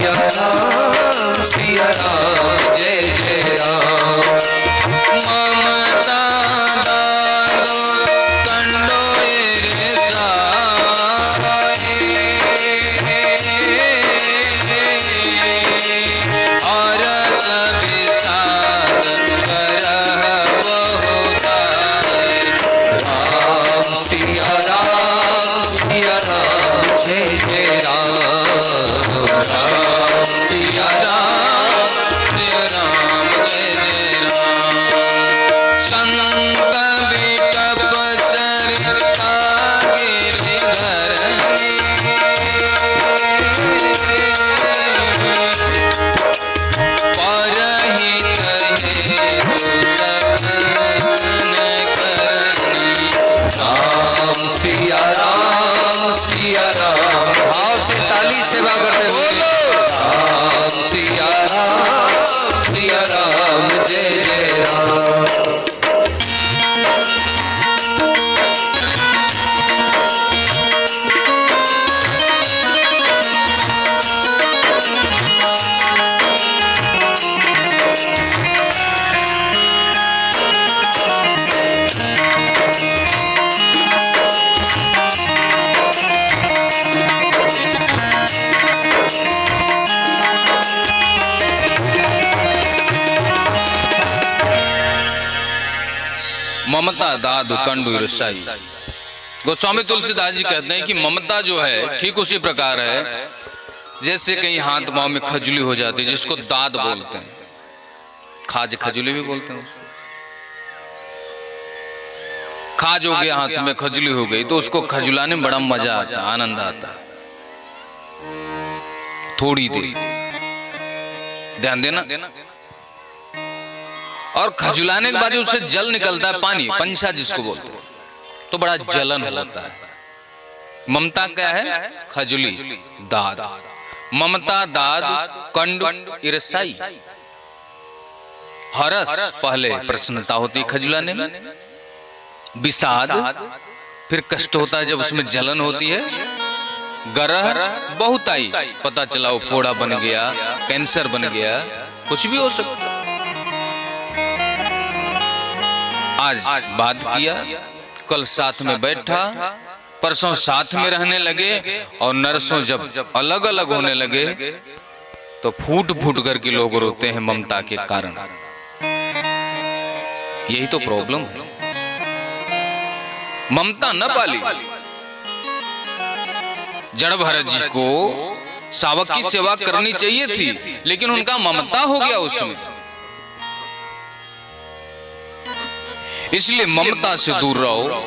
सिया राम जय जय राम। ममता दादो कंडो और सभी साध करह बहुताय। राम सिया राम जय जय राम। राम सिया राम जय जय राम। संत बिटप सरि गिरिधर परहित हेतु सघन करनी। राम सिया राम भाव से ताली सेवा करते हुए राम सिया राम जय जय राम। ममता दादु कंडु ईर्षाई। गोस्वामी तुलसीदास जी कहते हैं कि ममता जो है ठीक उसी प्रकार है जैसे कहीं हाथ पांव में खजुली हो जाती है, जिसको दाद बोलते हैं, खाज खजुली भी बोलते हैं उसको। खाज हो गया, हाथ में खजुली हो गई, तो उसको खजुलाने में बड़ा मजा आता है, आनंद आता है। थोड़ी देर ध्यान देना। और खजुलाने के बाद उससे जल निकलता है, पानी, पंछा जिसको बोलते हैं, तो बड़ा जलन होता है। ममता क्या है? खजुली, दाद। ममता दाद कंड ईर्षाई। हरस पहले प्रसन्नता होती है खजुलाने में, विषाद फिर कष्ट होता है जब उसमें जलन होती है, गरह बहुताई, पता चला वो फोड़ा बन गया, कैंसर बन गया, कुछ भी हो सकता। आज बात किया, कल साथ में बैठा, परसों साथ में रहने लगे, और नरसों जब अलग अलग होने लगे तो फूट फूट करके लोग रोते हैं ममता के कारण। यही तो प्रॉब्लम है। ममता न पाली। जड़ भरत जी को सावक की सेवा करनी चाहिए थी, लेकिन उनका ममता हो गया उसमें, इसलिए ममता से दूर रहो।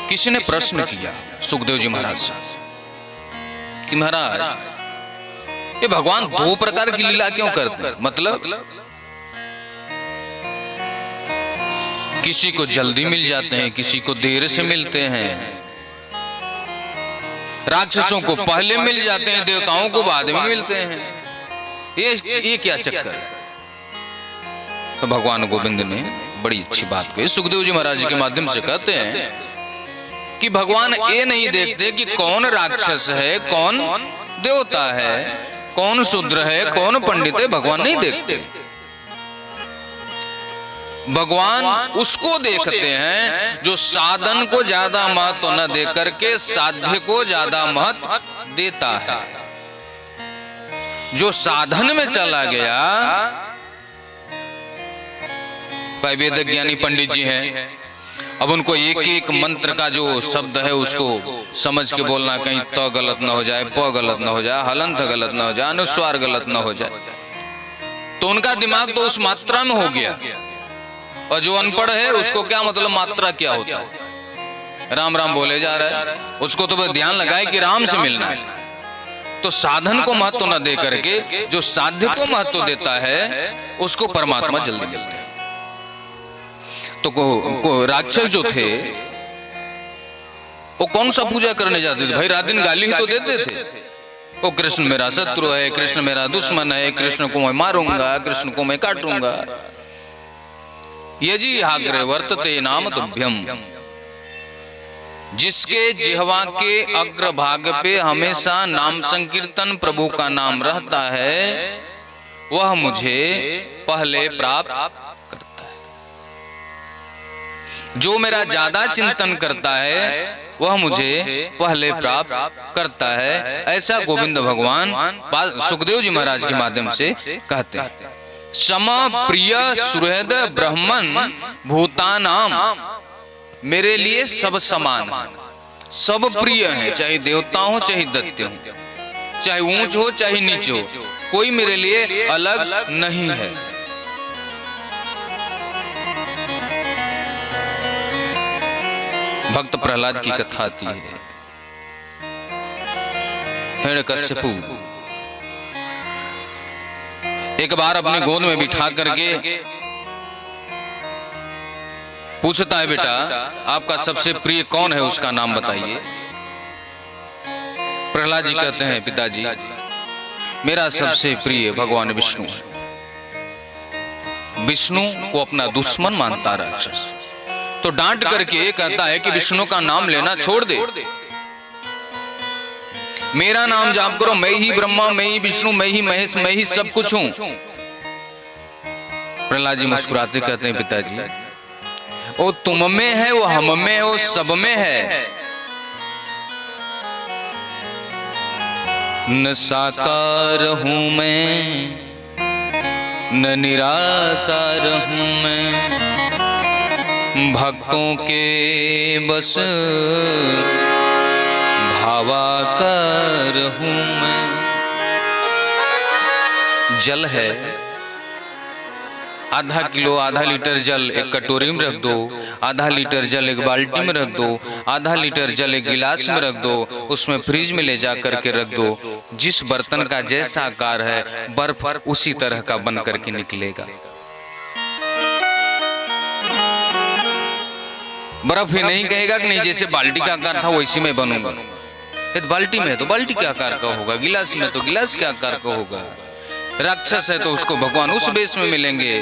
किसी ने प्रश्न किया सुखदेव जी महाराज से कि महाराज ये भगवान दो प्रकार की लीला क्यों करते हैं? मतलब किसी को जल्दी मिल जाते हैं, किसी को देर से मिलते हैं, राक्षसों को पहले मिल जाते हैं, देवताओं को बाद में मिलते हैं। ये क्या चक्कर है? तो भगवान गोविंद ने बड़ी अच्छी बात कही, सुखदेव जी महाराज के माध्यम से कहते हैं कि भगवान ये नहीं देखते कि कौन राक्षस है, कौन देवता है, कौन शूद्र है, कौन पंडित है। भगवान नहीं देखते। भगवान उसको देखते हैं जो साधन को ज्यादा महत्व न दे करके साध्य को ज्यादा महत्व देता है। जो साधन में चला गया, वेद ज्ञानी पंडित जी हैं, अब उनको एक एक मंत्र का जो शब्द है उसको समझ के बोलना, कहीं त गलत ना हो जाए, प गलत ना हो जाए, हलंत गलत ना हो जाए, अनुस्वार गलत ना हो जाए, तो उनका दिमाग तो उस मात्रा में हो गया। और जो अनपढ़ है उसको क्या मतलब मात्रा क्या होता है, राम राम बोले जा रहा है, उसको तो बस ध्यान लगाए कि राम से मिलना है। तो साधन को महत्व न दे करके जो साध्य को महत्व देता है उसको परमात्मा जल्दी मिलता है। तो राक्षस जो थे वो कौन सा पूजा करने जाते थे भाई? रात दिन गाली ही तो देते थे। वो कृष्ण मेरा शत्रु है, कृष्ण मेरा दुश्मन है, कृष्ण को मैं मारूंगा, कृष्ण को मैं काटूंगा। यजी हाग्रे वर्तते नाम तुभ्यम। जिसके जिह्वा के अग्रभाग पे हमेशा नाम संकीर्तन प्रभु का नाम रहता है, वह मुझे पहले प्राप्त करता है। जो मेरा ज्यादा चिंतन करता है वह मुझे पहले प्राप्त करता है। ऐसा गोविंद भगवान सुखदेव जी महाराज के माध्यम से कहते हैं। सम प्रिय सुहृद ब्रह्मन भूतानाम, मेरे लिए सब समान है, सब प्रिय है, चाहे देवता हो चाहे दैत्य हो, चाहे ऊंच हो चाहे नीच हो, कोई मेरे लिए अलग नहीं है। भक्त प्रहलाद की कथा आती है। हिरण्यकश्यपु एक बार अपनी गोद में बिठा करके पूछता है, बेटा आपका सबसे प्रिय कौन है, उसका नाम बताइए। प्रहलाद जी कहते हैं, पिताजी मेरा सबसे प्रिय भगवान विष्णु है। विष्णु को अपना दुश्मन मानता राक्षस, तो डांट करके कहता है कि विष्णु का नाम लेना छोड़ दे, मेरा नाम जाप करो, मैं ही ब्रह्मा, मैं ही विष्णु, मैं ही महेश, मैं ही सब कुछ हूं। प्रहलाद जी मुस्कुराते कहते हैं, पिताजी वो तुम में है, वो हम में है, वो सब में है। न साकार हूं मैं, न निराकार हूं मैं, भक्तों के बस भावाकार हूं मैं। जल है, आधा किलो आधा लीटर जल एक कटोरी में रख दो, आधा लीटर जल एक बाल्टी में रख दो, आधा लीटर जल एक गिलास में रख दो, उसमें फ्रिज में ले जा करके रख दो। जिस बर्तन का जैसा आकार है बर्फ उसी तरह का बन करके निकलेगा। बर्फ ही नहीं कहेगा कि नहीं जैसे बाल्टी का आकार था वैसी में बनूंगा। बाल्टी में है तो बाल्टी के आकार का होगा, गिलास में तो गिलास के आकार का होगा। राक्षस है तो उसको भगवान उस बेस में मिलेंगे,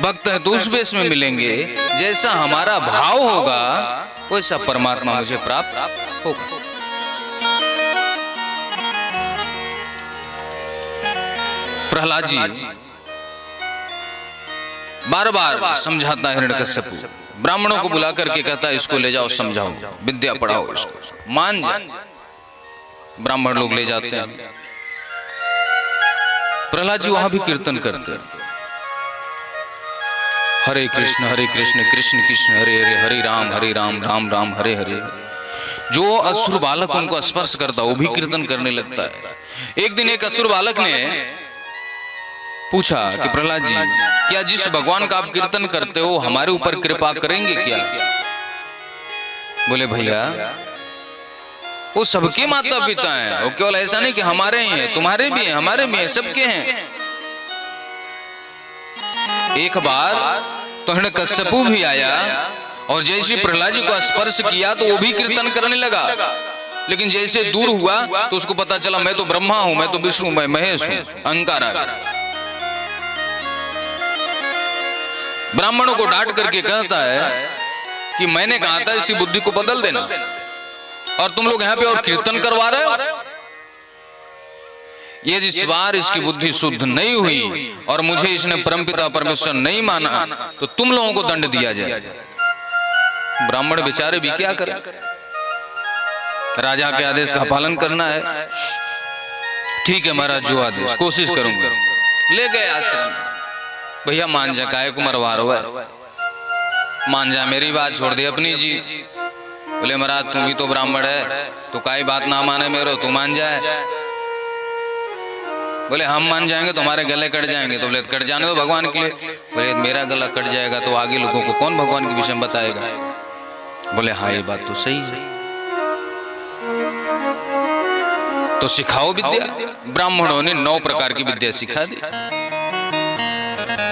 भक्त है तो उस बेस में मिलेंगे। जैसा हमारा भाव होगा वैसा परमात्मा मुझे प्राप्त होगा। प्रहलाद जी बार बार समझाता है हिरण्यकश्यपु, ब्राह्मणों को बुला करके कहता है इसको ले जाओ, समझाओ, विद्या पढ़ाओ, इसको मान जाए। ब्राह्मण लोग ले जाते हैं। प्रहलाद जी वहां भी कीर्तन करते हैं, हरे कृष्ण कृष्ण कृष्ण हरे हरे, हरे राम राम राम हरे हरे। जो असुर बालक उनको स्पर्श करता वो भी कीर्तन करने लगता है। एक दिन एक असुर बालक ने पूछा कि प्रहलाद जी क्या जिस भगवान का आप कीर्तन करते हो हमारे ऊपर कृपा करेंगे क्या? बोले भैया वो सबके माता पिता हैं, वो केवल ऐसा नहीं कि हमारे ही हैं, तुम्हारे भी हैं, हमारे भी हैं, सबके हैं। एक बार तो हिरण्यकश्यपु भी आया और जैसे प्रहलाद जी को स्पर्श किया तो वो भी कीर्तन करने लगा, लेकिन जैसे दूर हुआ तो उसको पता चला मैं तो ब्रह्मा हूं, मैं तो विष्णु, मैं महेश हूं, अहंकार आ गया। ब्राह्मणों को डांट करके कहता है कि मैंने कहा था इसी बुद्धि को बदल देना, और तुम लोग यहाँ पे और कीर्तन करवा रहे हो। ये जिस बार इसकी बुद्धि शुद्ध नहीं हुई और मुझे इसने परमपिता परमेश्वर नहीं माना तो तुम लोगों को दंड दिया जाए। ब्राह्मण बेचारे भी क्या करें, राजा के आदेश का पालन करना है। ठीक है महाराज, जो आदेश, कोशिश करूंगा। ले गए आश्रम। भैया मान जा, काय को मरवा रहा है, मान जा, मेरी बात छोड़ दे अपनी जी। बोले महाराज तुम भी तो ब्राह्मण है, तो काई बात ना माने मेरो, तू मान जाए। बोले हम मान जाएंगे तो हमारे गले कट जाएंगे। तो बोले कट जाने दो भगवान के लिए। बोले मेरा गला कट जाएगा तो आगे लोगों को कौन भगवान के विषय में बताएगा? बोले हाँ ये बात तो सही है, तो सिखाओ विद्या। ब्राह्मणों ने 9 प्रकार की विद्या सिखा दी।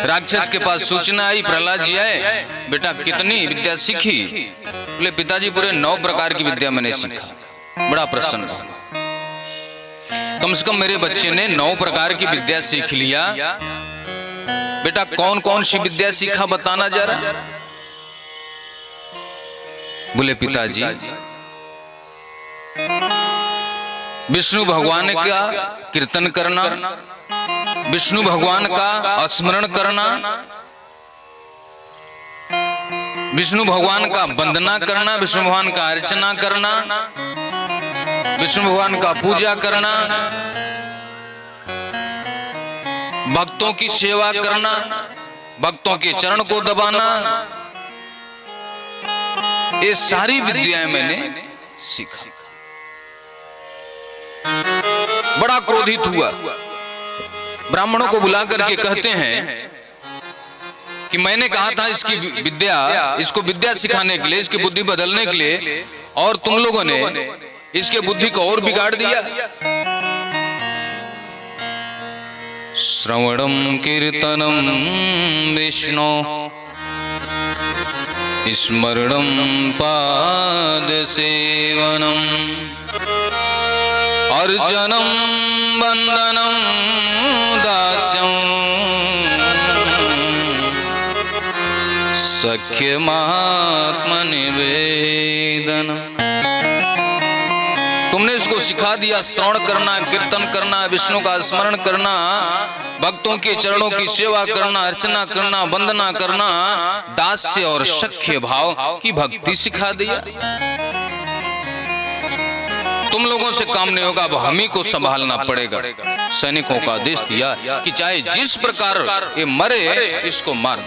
राक्षस के पास सूचना आई, प्रहलाद जी आए, बेटा कितनी विद्या सीखी? बोले पिताजी पूरे 9 प्रकार की विद्या मैंने सीखा। बड़ा प्रसन्न हुआ, कम से कम मेरे बच्चे ने 9 प्रकार की विद्या सीख लिया। बेटा कौन कौन सी विद्या सीखा बताना जरा। बोले पिताजी, विष्णु भगवान का कीर्तन करना, विष्णु भगवान का स्मरण करना, विष्णु भगवान का वंदना करना, विष्णु भगवान का अर्चना करना, विष्णु भगवान का पूजा करना, भक्तों की सेवा करना, भक्तों के चरण को दबाना, ये सारी विद्याएं मैंने सीखा। बड़ा क्रोधित हुआ, ब्राह्मणों को बुला करके कहते हैं कि मैंने कहा था इसकी विद्या, इसको विद्या सिखाने के लिए, इसकी बुद्धि बदलने के लिए, और तुम लोगों ने इसके बुद्धि को और बिगाड़ दिया। श्रवणम कीर्तनम विष्णु स्मरणम पाद सेवनम अर्चनम वंदनम दास्यम सख्यमात्म निवेदनम। तुमने इसको सिखा दिया श्रवण करना, कीर्तन करना, विष्णु का स्मरण करना, भक्तों के चरणों की सेवा करना, अर्चना करना, वंदना करना, दास्य और सख्य भाव की भक्ति सिखा दिया। तुम लोगों से काम नहीं होगा, अब हम ही को संभालना पड़ेगा। सैनिकों का आदेश दिया कि चाहे जिस प्रकार ये मरे, इसको मार।